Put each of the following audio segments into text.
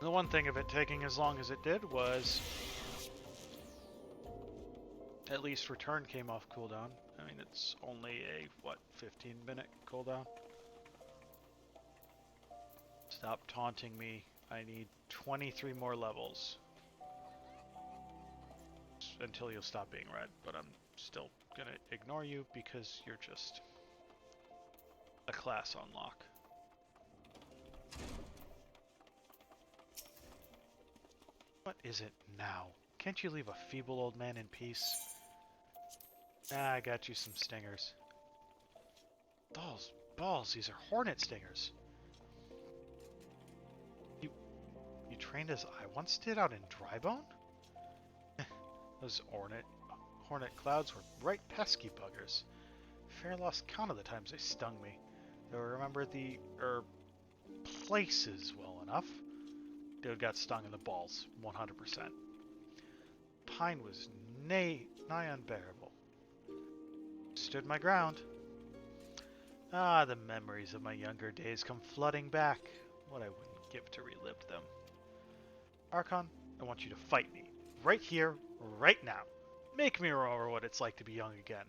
The one thing of it taking as long as it did was at least return came off cooldown. I mean, it's only a, what, 15-minute cooldown? Stop taunting me. I need 23 more levels. Until you'll stop being red, but I'm still gonna ignore you because you're just a class unlock. What is it now? Can't you leave a feeble old man in peace? Ah, I got you some stingers. Balls, these are hornet stingers. You trained as I once did out in Drybone? Those hornet clouds were right pesky buggers. Fair lost count of the times they stung me. Though I remember the, places well enough. Dude got stung in the balls, 100%. Pine was nigh unbearable. Stood my ground. Ah, the memories of my younger days come flooding back. What I wouldn't give to relive them. Archon, I want you to fight me. Right here, right now. Make me remember what it's like to be young again.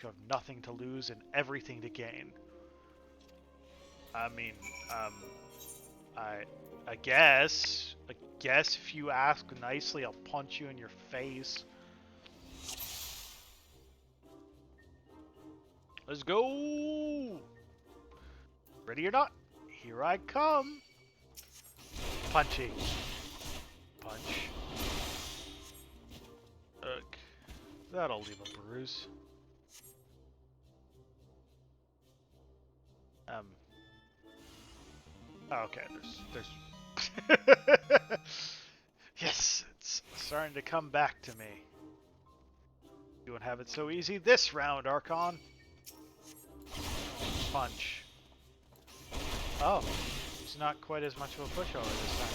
You have nothing to lose and everything to gain. I mean, I guess if you ask nicely, I'll punch you in your face. Let's go! Ready or not, here I come. Punching. Punch. Ugh. That'll leave a bruise. Okay, there's yes, it's starting to come back to me. You won't have it so easy this round, Archon. Punch. Oh, it's not quite as much of a pushover this time.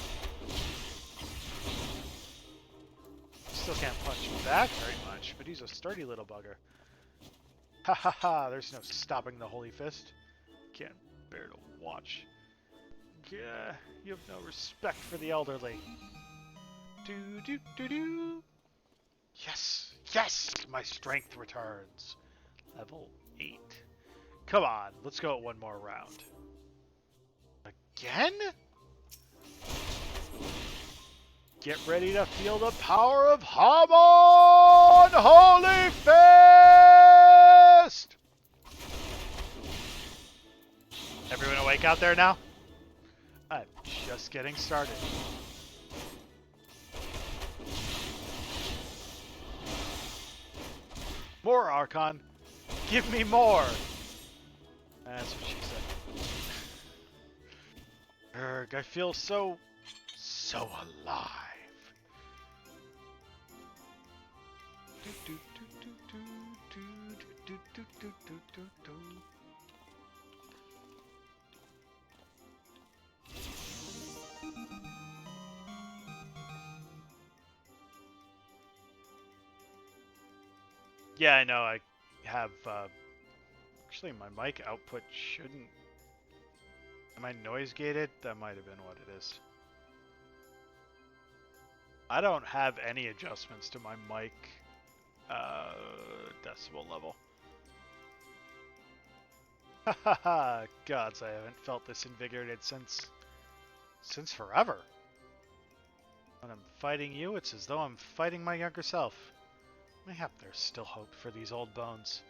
Still can't punch him back very much, but he's a sturdy little bugger. Ha ha ha, there's no stopping the Holy Fist. Can't bear to watch. Yeah, you have no respect for the elderly. Do do do do. Yes, yes, my strength returns. Level 8. Come on, let's go one more round. Again? Get ready to feel the power of Hamon Holy Fist! Everyone awake out there now? I'm just getting started. More, Archon. Give me more. That's what she said. Erg, I feel so alive. Yeah, I know. I have, actually my mic output shouldn't... Am I noise gated? That might have been what it is. I don't have any adjustments to my mic, decibel level. Hahaha, gods, I haven't felt this invigorated since forever. When I'm fighting you, it's as though I'm fighting my younger self. Mayhap there's still hope for these old bones.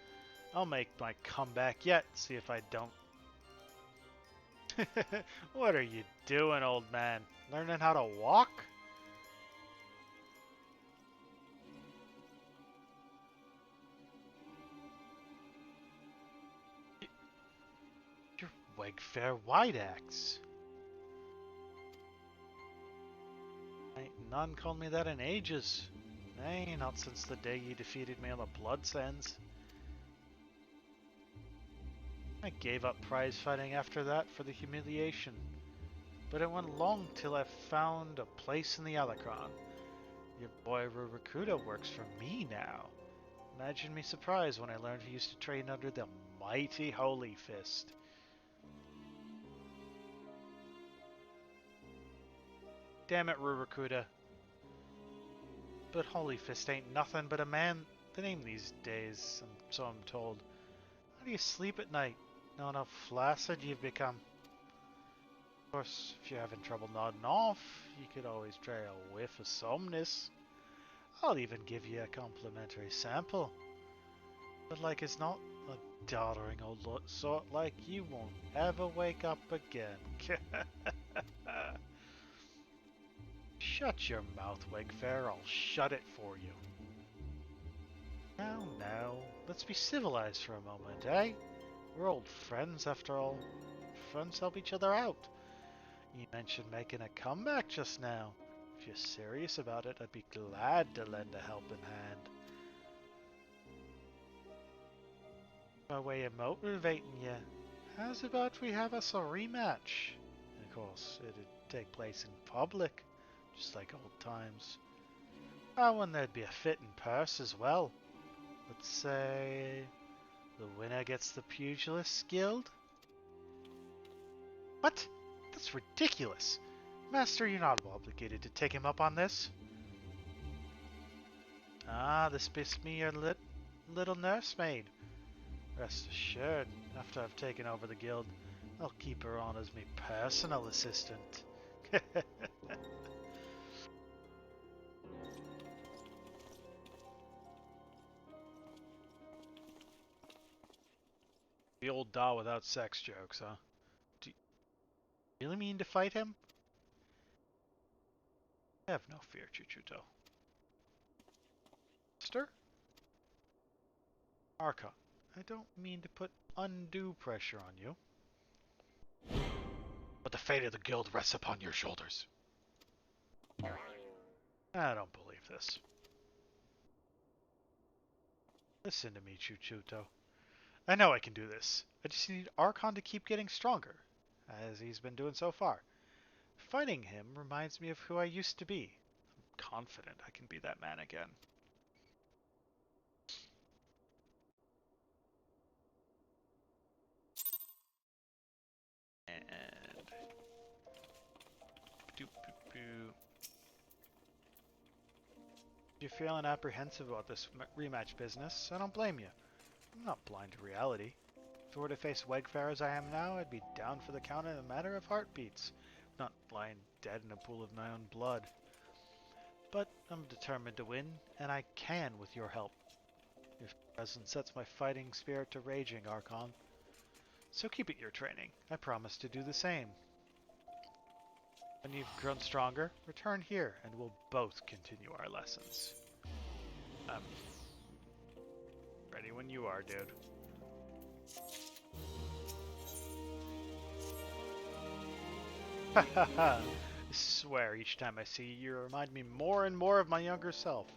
I'll make my comeback yet, see if I don't. What are you doing, old man? Learning how to walk? You're Wegfair Whiteaxe. Ain't none called me that in ages. Nay, not since the day you defeated me on the Blood Sands. I gave up prize fighting after that for the humiliation. But it went long till I found a place in the Alacron. Your boy Rurukuda works for me now. Imagine me surprised when I learned he used to train under the mighty Holy Fist. Damn it, Rurukuda. But Holy Fist ain't nothing but a man the name these days, so I'm told. How do you sleep at night, knowing how flaccid you've become? Of course, if you're having trouble nodding off, you could always try a whiff of somnus. I'll even give you a complimentary sample. But like it's not, a doddering old sort like you won't ever wake up again. Shut your mouth, Wegfair. I'll shut it for you. Now, let's be civilized for a moment, eh? We're old friends, after all. Friends help each other out. You mentioned making a comeback just now. If you're serious about it, I'd be glad to lend a helping hand. By way of motivating you, how's about we have us a rematch? And of course, it'd take place in public, just like old times. Oh, and there'd be a fitting purse as well. Let's say the winner gets the Pugilist Guild? What? That's ridiculous. Master, you're not obligated to take him up on this. Ah, this must be your little nursemaid. Rest assured, after I've taken over the guild, I'll keep her on as my personal assistant. The old doll without sex jokes, huh? Do you really mean to fight him? Have no fear, Chuchuto. Mister? Archon, I don't mean to put undue pressure on you. But the fate of the guild rests upon your shoulders. I don't believe this. Listen to me, Chuchuto. I know I can do this. I just need Archon to keep getting stronger, as he's been doing so far. Fighting him reminds me of who I used to be. I'm confident I can be that man again. And... If you're feeling apprehensive about this rematch business, I don't blame you. I'm not blind to reality. If I were to face Wegfair as I am now, I'd be down for the count in a matter of heartbeats, not lying dead in a pool of my own blood. But I'm determined to win, and I can with your help. Your presence sets my fighting spirit to raging, Archon. So keep it your training. I promise to do the same. When you've grown stronger, return here, and we'll both continue our lessons. Ready when you are, dude. I swear each time I see you, you remind me more and more of my younger self.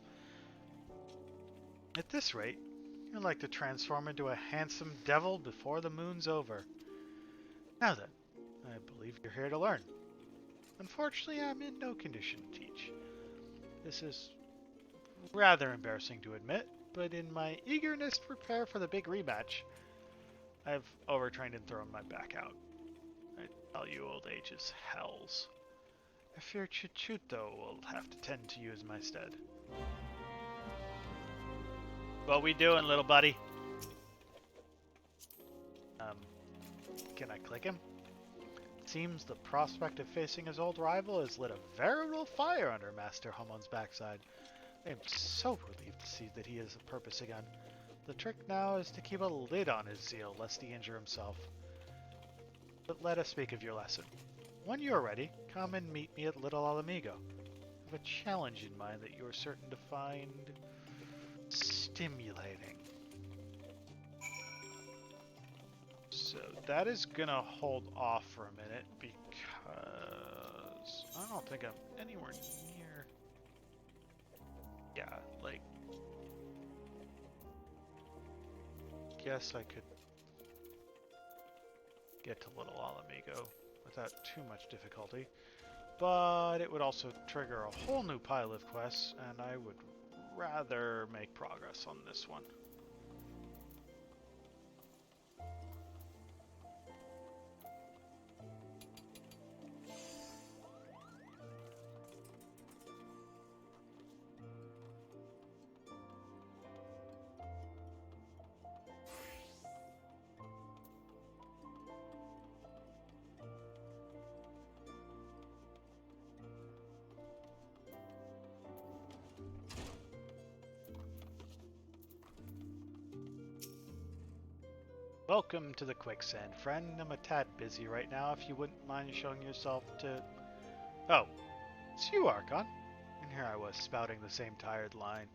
At this rate, you'll like to transform into a handsome devil before the moon's over. Now then, I believe you're here to learn. Unfortunately, I'm in no condition to teach. This is rather embarrassing to admit, but in my eagerness to prepare for the big rematch, I've overtrained and thrown my back out. I tell you, old age is hells. I fear Chuchuto will have to tend to you as my stead. What we doing, little buddy? Can I click him? Seems the prospect of facing his old rival has lit a veritable fire under Master Hamon's backside. I am so relieved to see that he has a purpose again. The trick now is to keep a lid on his zeal, lest he injure himself. But let us speak of your lesson. When you are ready, come and meet me at Little Alamigo. I have a challenge in mind that you are certain to find stimulating. So that is gonna hold off for a minute because I don't think I'm anywhere near. Yeah, like, guess I could get to Little Alamigo without too much difficulty, but it would also trigger a whole new pile of quests, and I would rather make progress on this one. Welcome to the quicksand, friend. I'm a tad busy right now. If you wouldn't mind showing yourself to... Oh, it's you, Archon. And here I was, spouting the same tired line.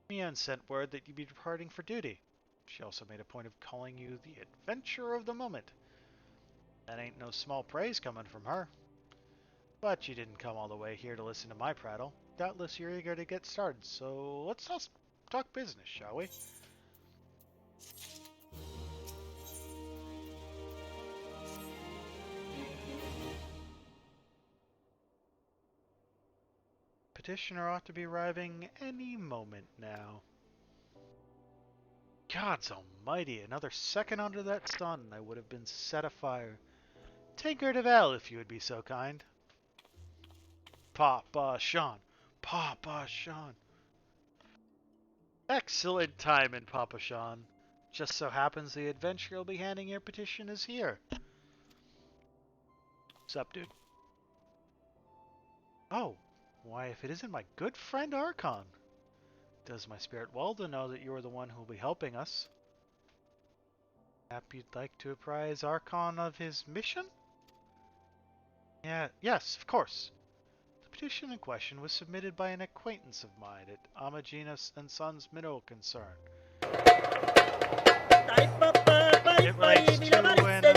Mian sent word that you'd be departing for duty. She also made a point of calling you the adventurer of the moment. That ain't no small praise coming from her. But you didn't come all the way here to listen to my prattle. Doubtless you're eager to get started, so let's talk business, shall we? Petitioner ought to be arriving any moment now. Gods almighty, another second under that sun, I would have been set afire. Tinker de Vel, if you would be so kind. Papa Sean, Papa Sean. Excellent timing, Papa Sean. Just so happens the adventure you'll be handing your petition is here. Sup, dude? Oh, why, if it isn't my good friend Archon. Does my spirit well to know that you are the one who will be helping us. Perhaps you'd like to apprise Archon of his mission? Yes, of course. The petition in question was submitted by an acquaintance of mine at Amaginas and Sons Mineral Concern. It relates to an unfortunate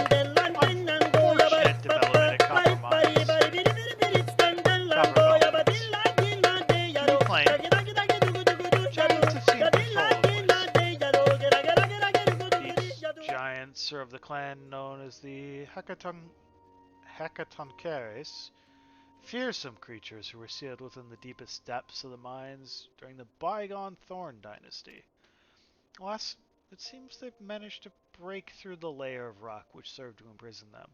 development at Copper Mines. You claim giants have seemed control of the place. These giants serve the clan known as the Hecatoncheires, fearsome creatures who were sealed within the deepest depths of the mines during the bygone Thorn dynasty. Alas, it seems they've managed to break through the layer of rock which served to imprison them,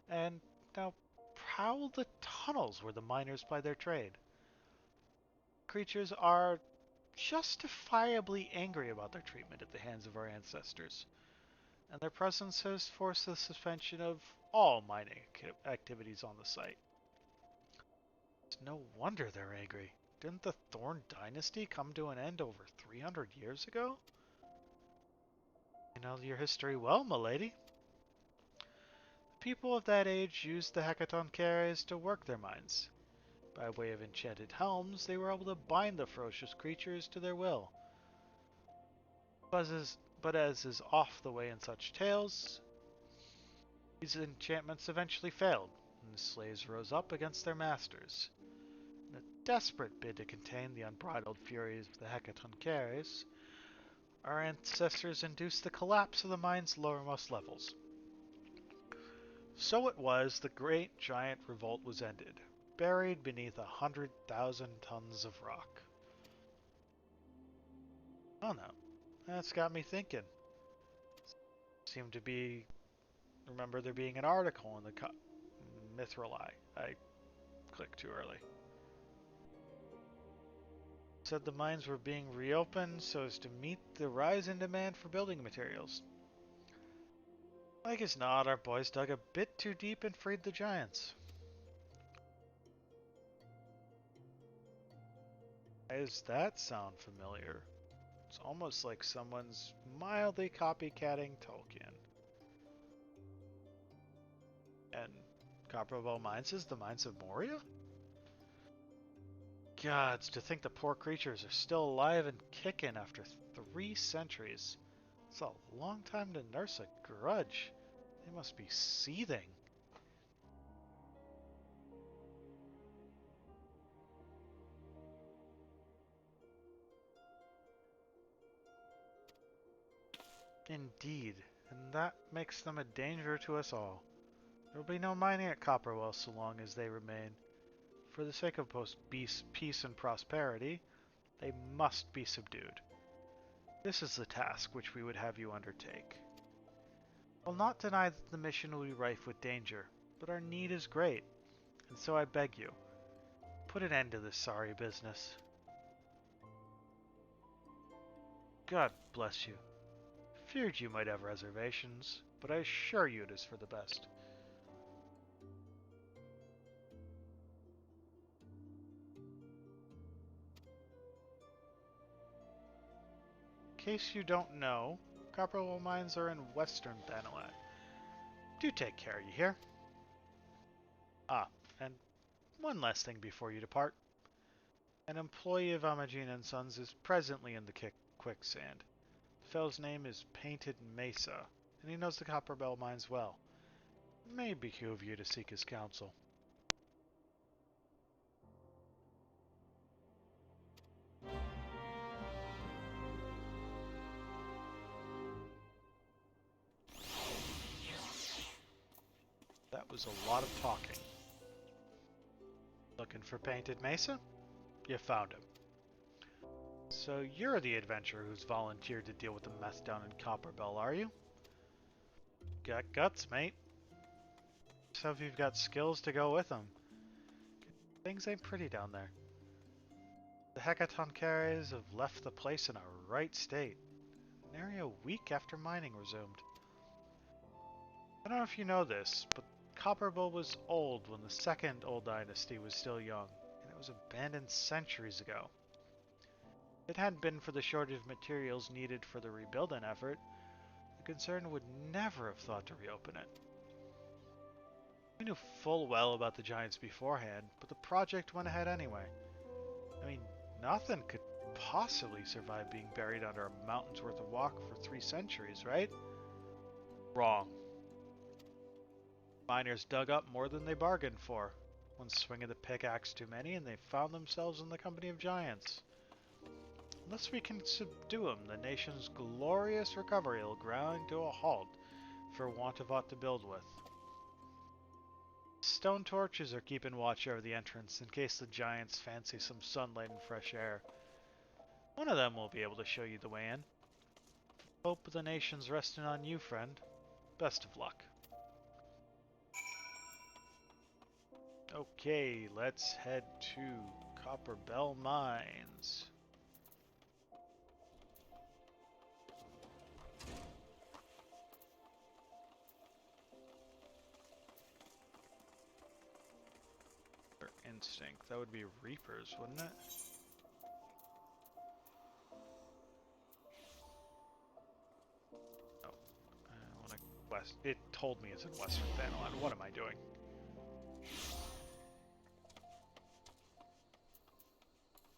and now prowl the tunnels where the miners ply their trade. Creatures are justifiably angry about their treatment at the hands of our ancestors, and their presence has forced the suspension of all mining activities on the site. It's no wonder they're angry. Didn't the Thorn dynasty come to an end over 300 years ago? You know your history well, milady. The people of that age used the Hecatoncheires to work their mines. By way of enchanted helms, they were able to bind the ferocious creatures to their will. But as is oft the way in such tales, these enchantments eventually failed, and the slaves rose up against their masters. In a desperate bid to contain the unbridled furies of the Hecatoncheires, our ancestors induced the collapse of the mine's lowermost levels. So it was the great giant revolt was ended, buried beneath 100,000 tons of rock. Oh no, that's got me thinking. Seemed to be... Remember there being an article in the Mithrili. I clicked too early. Said the mines were being reopened so as to meet the rise in demand for building materials. Like as not, our boys dug a bit too deep and freed the giants. Why does that sound familiar? It's almost like someone's mildly copycatting Tolkien. And Copperwell Mines is the Mines of Moria? Gods, to think the poor creatures are still alive and kicking after 3 centuries. It's a long time to nurse a grudge. They must be seething. Indeed, and that makes them a danger to us all. There will be no mining at Copperwell so long as they remain. For the sake of both peace and prosperity, they must be subdued. This is the task which we would have you undertake. I'll not deny that the mission will be rife with danger, but our need is great, and so I beg you, put an end to this sorry business. God bless you. Feared you might have reservations, but I assure you it is for the best. In case you don't know, Copper Bell mines are in western Thanalat. Do take care, you hear? Ah, and one last thing before you depart. An employee of Amagine & Sons is presently in the quicksand. The fellow's name is Painted Mesa, and he knows the Copper Bell mines well. It may behoove you to seek his counsel. That was a lot of talking. Looking for Painted Mesa? You found him. So you're the adventurer who's volunteered to deal with the mess down in Copper Bell, are you? Got guts, mate. So if you've got skills to go with them. Things ain't pretty down there. The Hecatoncares have left the place in a right state, nary a week after mining resumed. I don't know if you know this, but Copper Bell was old when the second Old Dynasty was still young, and it was abandoned centuries ago. If it hadn't been for the shortage of materials needed for the rebuilding effort, the concern would never have thought to reopen it. We knew full well about the giants beforehand, but the project went ahead anyway. I mean, nothing could possibly survive being buried under a mountain's worth of rock for 3 centuries, right? Wrong. Miners dug up more than they bargained for. One swing of the pickaxe too many, and they found themselves in the company of giants. Unless we can subdue them, the nation's glorious recovery will grind to a halt for want of aught to build with. Stone torches are keeping watch over the entrance in case the giants fancy some sunlight and fresh air. One of them will be able to show you the way in. Hope the nation's resting on you, friend. Best of luck. Okay, let's head to Copper Bell Mines. Or instinct. That would be Reapers, wouldn't it? Oh, I want to west. It told me it's in Western Thanalan. What am I doing?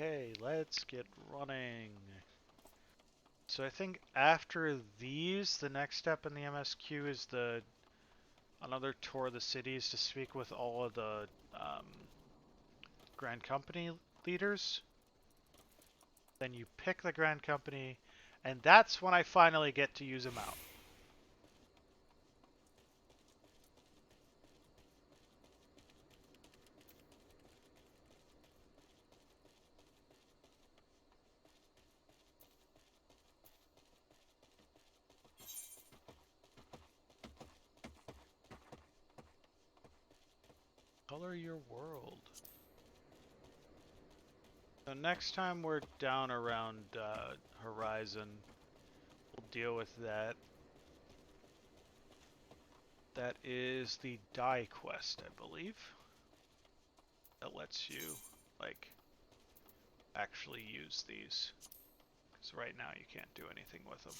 Okay, let's get running. So I think after these, the next step in the MSQ is another tour of the cities to speak with all of the Grand Company leaders. Then you pick the Grand Company, and that's when I finally get to use them out. Color your world. So next time we're down around Horizon, we'll deal with that. That is the die quest, I believe. That lets you, like, actually use these. Because right now you can't do anything with them.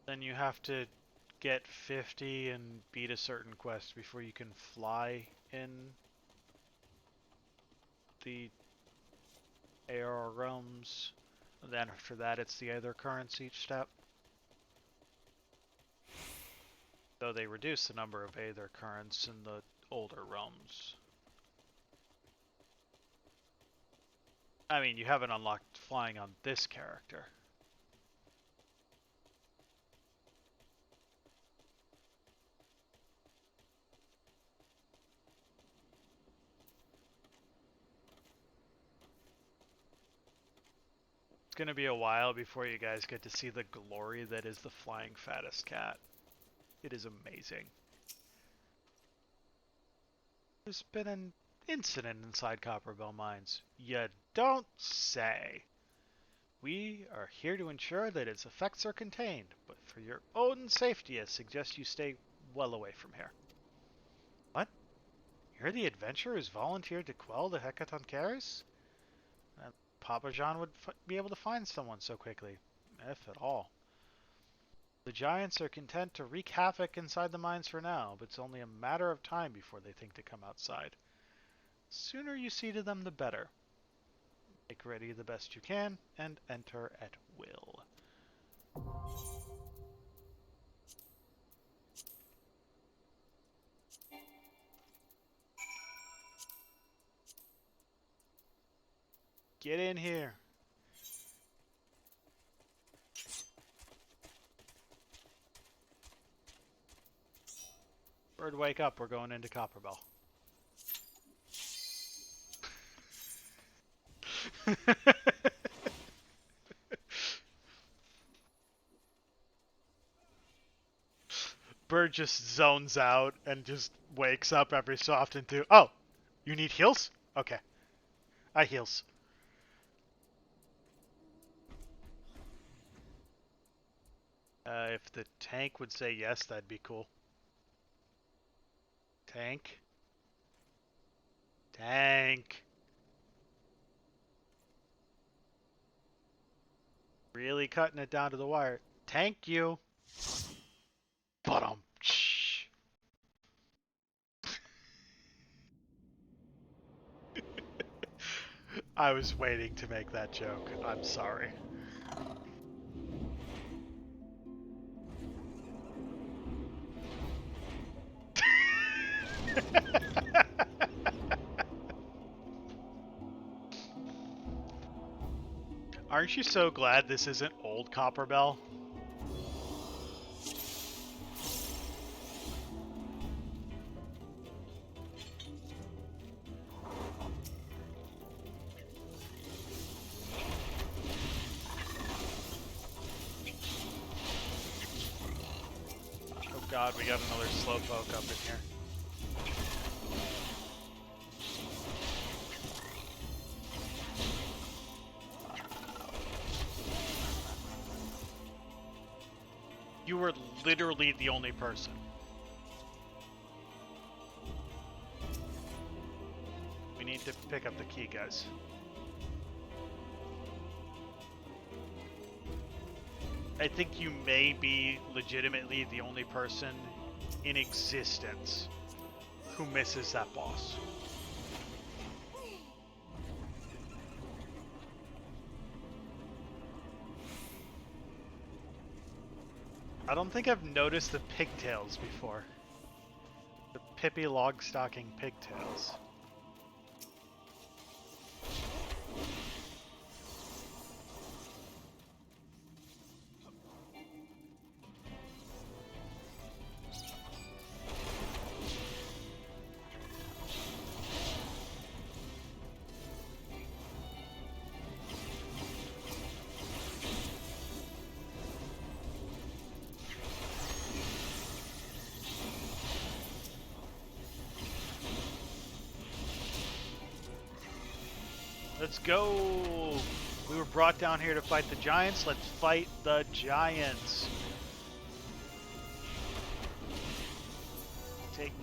Then you have to get 50 and beat a certain quest before you can fly in the AR realms. And then after that it's the other currents each step. Though they reduce the number of Aether currents in the older realms. I mean, you haven't unlocked flying on this character. It's gonna be a while before you guys get to see the glory that is the flying fattest cat. It is amazing. There's been an incident inside Copper Bell Mines. You don't say. We are here to ensure that its effects are contained, but for your own safety I suggest you stay well away from here. What? You're the adventurer who's volunteered to quell the Hecatoncheires? Papa Jean would be able to find someone so quickly, if at all. The giants are content to wreak havoc inside the mines for now, but it's only a matter of time before they think to come outside. The sooner you see to them, the better. Make ready the best you can, and enter at will. Get in here. Bird, wake up. We're going into Copperbell. Bird just zones out and just wakes up every so often too. Oh, you need heals? Okay. I heals. If the tank would say yes, that'd be cool. Tank. Tank. Really cutting it down to the wire. Thank you. But I was waiting to make that joke. I'm sorry. Aren't you so glad this isn't old Copperbell? Oh god, we got another slowpoke up in here. You were literally the only person. We need to pick up the key, guys. I think you may be legitimately the only person in existence who misses that boss. I don't think I've noticed the pigtails before. The Pippi Longstocking pigtails. Let's go! We were brought down here to fight the giants. Let's fight the giants. Take...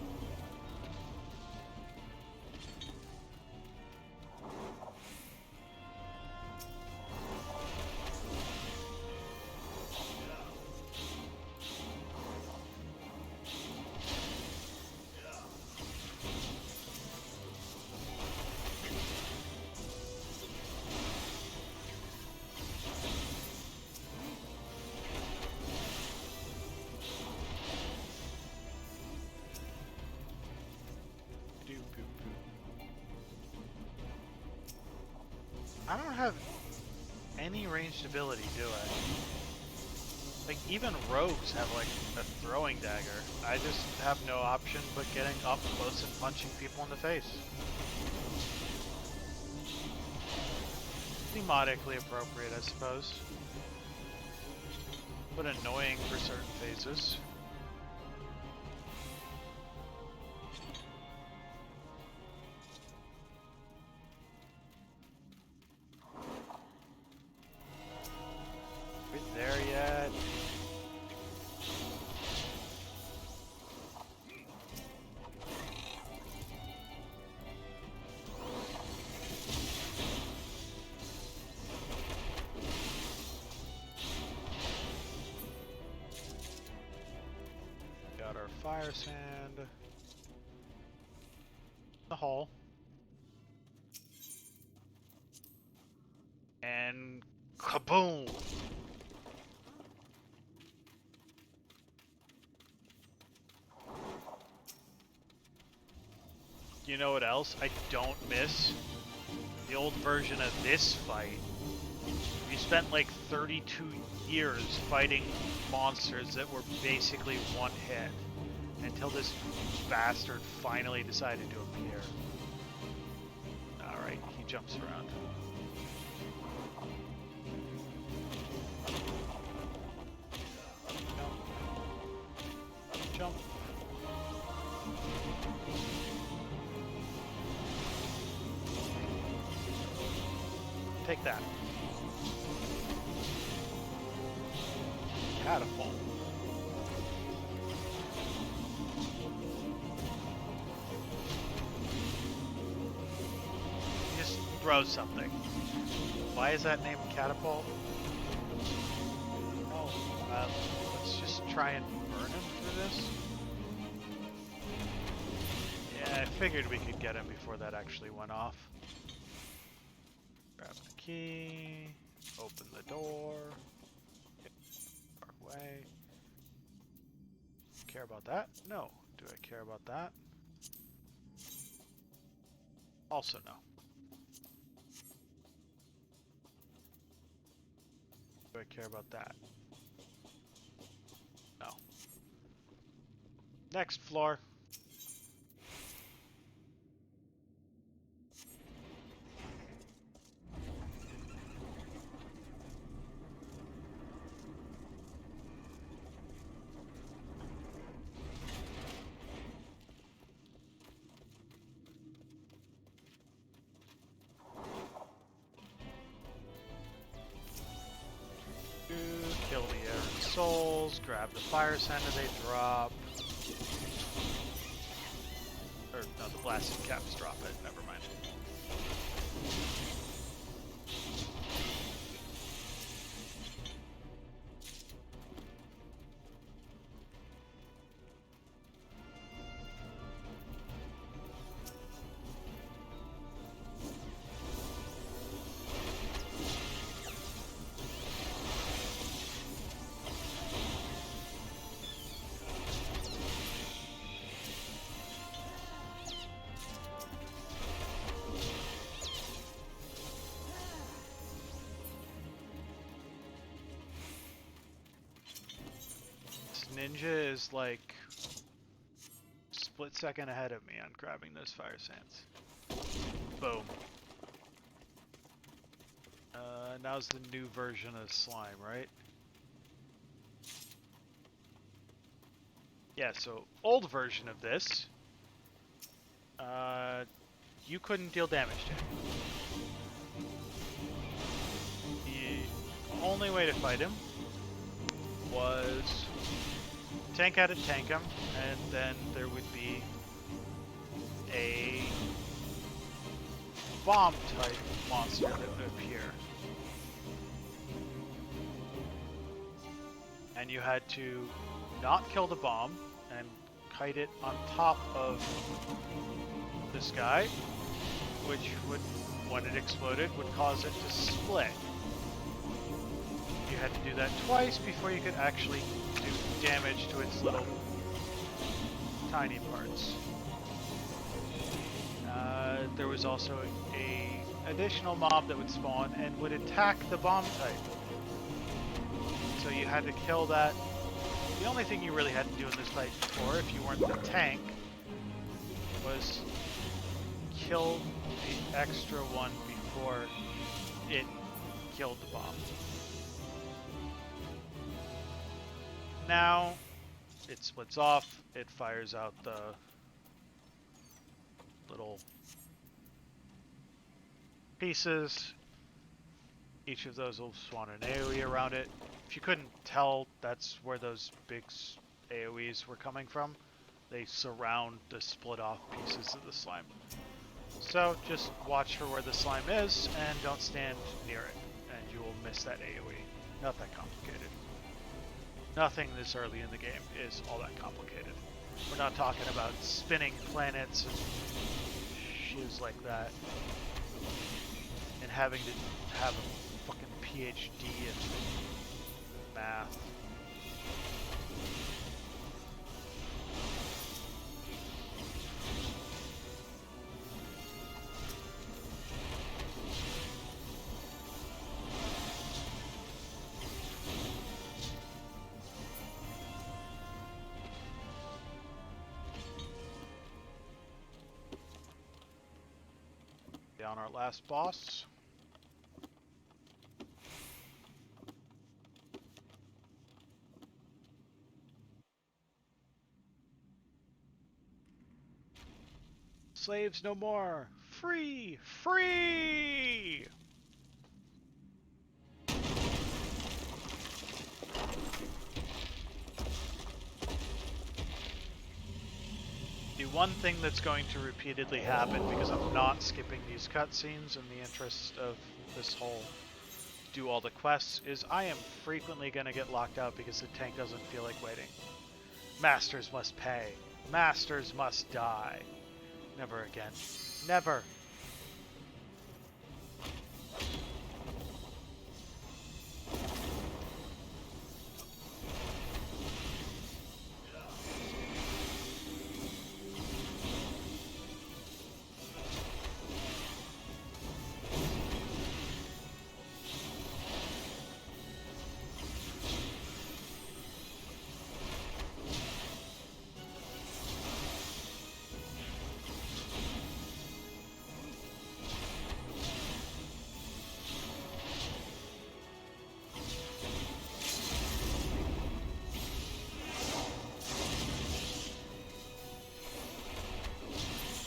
I don't have any ranged ability, do I? Like, even rogues have, like, a throwing dagger. I just have no option but getting up close and punching people in the face. Thematically appropriate, I suppose. But annoying for certain phases. There yet? fire sand. The hole. And kaboom! You know what else I don't miss? The old version of this fight. We spent like 32 years fighting monsters that were basically one hit until this bastard finally decided to appear. Alright, he jumps around. Jump. Jump. Take that. Catapult. Just throw something. Why is that named Catapult? Oh, let's just try and burn him for this. Yeah, I figured we could get him before that actually went off. Grab the key, open the door, far away. Care about that? No. Do I care about that? Also no. Do I care about that? No. Next floor. Kill the errant souls, grab the fire sand they drop. Or, no, the blasted caps drop it, never mind. Ninja is like split second ahead of me on grabbing those fire sands. Boom. Now's the new version of slime, right? Yeah, so old version of this, you couldn't deal damage to him. The only way to fight him was tank at it, tank him, and then there would be a bomb type monster that would appear. And you had to not kill the bomb and kite it on top of this guy, which would, when it exploded, would cause it to split. You had to do that twice before you could actually do damage to its little tiny parts. There was also a additional mob that would spawn and would attack the bomb type. So you had to kill that. The only thing you really had to do in this fight before, if you weren't the tank, was kill the extra one before it killed the bomb. Now, it splits off, it fires out the little pieces. Each of those will spawn an AoE around it. If you couldn't tell, that's where those big AoEs were coming from. They surround the split off pieces of the slime. So just watch for where the slime is and don't stand near it, and you will miss that AoE. Not that complicated. Nothing this early in the game is all that complicated. We're not talking about spinning planets and shiz like that. And having to have a fucking PhD in math. On our last boss. Slaves no more! Free! Free! The one thing that's going to repeatedly happen, because I'm not skipping these cutscenes in the interest of this whole do all the quests, is I am frequently going to get locked out because the tank doesn't feel like waiting. Masters must pay. Masters must die. Never again. Never.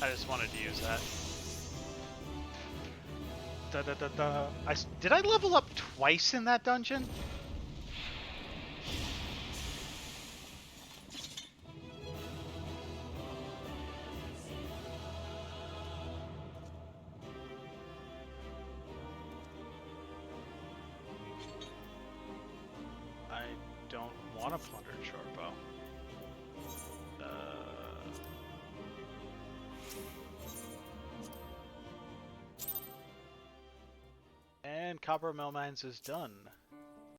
I just wanted to use that. Did I level up twice in that dungeon? I don't want to plunder Shortbow. And Copper Mill Mines is done.